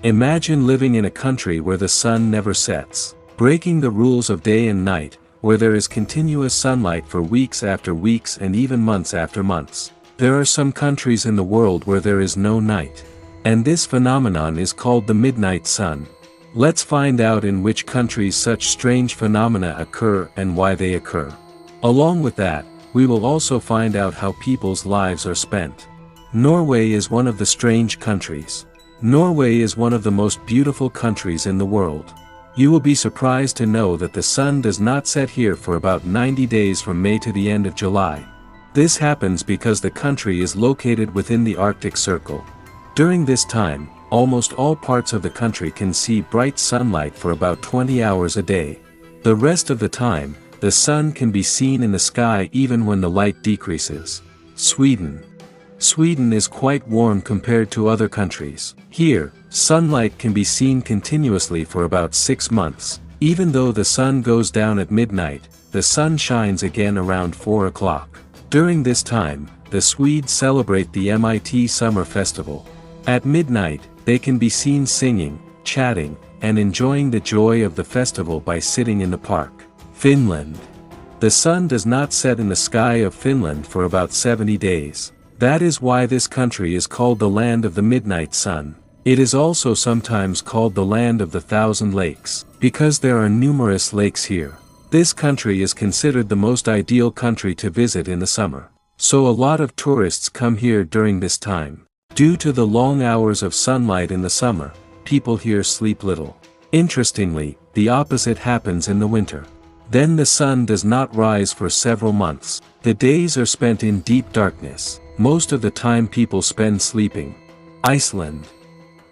Imagine living in a country where the sun never sets, breaking the rules of day and night, where there is continuous sunlight for weeks after weeks and even months after months. There are some countries in the world where there is no night. And this phenomenon is called the midnight sun. Let's find out in which countries such strange phenomena occur and why they occur. Along with that, we will also find out how people's lives are spent. Norway is one of the strange countries. Norway is one of the most beautiful countries in the world. You will be surprised to know that the sun does not set here for about 90 days from May to the end of July. This happens because the country is located within the Arctic Circle. During this time, almost all parts of the country can see bright sunlight for about 20 hours a day. The rest of the time, the sun can be seen in the sky even when the light decreases. Sweden. Sweden is quite warm compared to other countries. Here, sunlight can be seen continuously for about 6 months. Even though the sun goes down at midnight, the sun shines again around 4 o'clock. During this time, the Swedes celebrate the Mitt Summer Festival. At midnight, they can be seen singing, chatting, and enjoying the joy of the festival by sitting in the park. Finland. The sun does not set in the sky of Finland for about 70 days. That is why this country is called the land of the midnight sun. It is also sometimes called the land of the thousand lakes, because there are numerous lakes here. This country is considered the most ideal country to visit in the summer. So a lot of tourists come here during this time. Due to the long hours of sunlight in the summer, people here sleep little. Interestingly, the opposite happens in the winter. Then the sun does not rise for several months. The days are spent in deep darkness. Most of the time people spend sleeping. Iceland.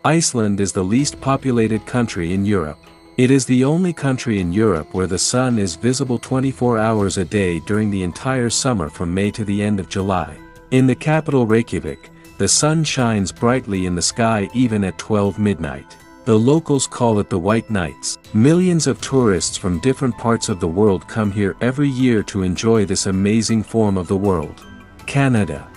Iceland is the least populated country in Europe. It is the only country in Europe where the sun is visible 24 hours a day during the entire summer from May to the end of July. In the capital Reykjavik, the sun shines brightly in the sky even at 12 midnight. The locals call it the White Nights. Millions of tourists from different parts of the world come here every year to enjoy this amazing form of the world. Canada.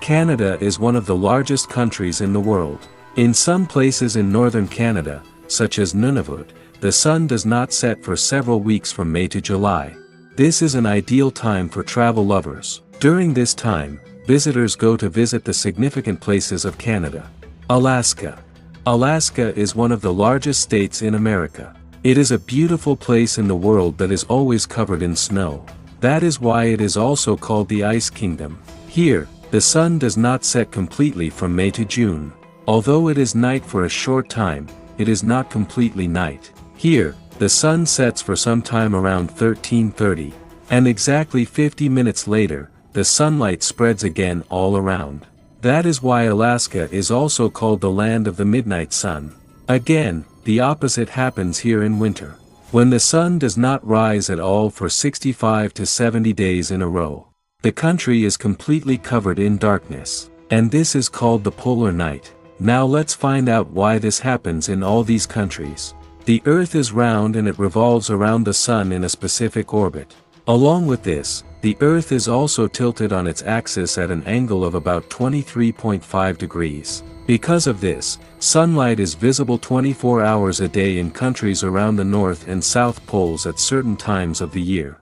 Canada is one of the largest countries in the world. In some places in northern Canada, such as Nunavut, the sun does not set for several weeks from May to July. This is an ideal time for travel lovers. During this time, visitors go to visit the significant places of Canada. Alaska. Alaska is one of the largest states in America. It is a beautiful place in the world that is always covered in snow. That is why it is also called the Ice Kingdom. Here, the sun does not set completely from May to June. Although it is night for a short time, it is not completely night. Here, the sun sets for some time around 13:30, and exactly 50 minutes later, the sunlight spreads again all around. That is why Alaska is also called the land of the midnight sun. Again, the opposite happens here in winter, when the sun does not rise at all for 65 to 70 days in a row. The country is completely covered in darkness, and this is called the polar night. Now let's find out why this happens in all these countries. The Earth is round and it revolves around the sun in a specific orbit. Along with this, the Earth is also tilted on its axis at an angle of about 23.5 degrees. Because of this, sunlight is visible 24 hours a day in countries around the North and South Poles at certain times of the year.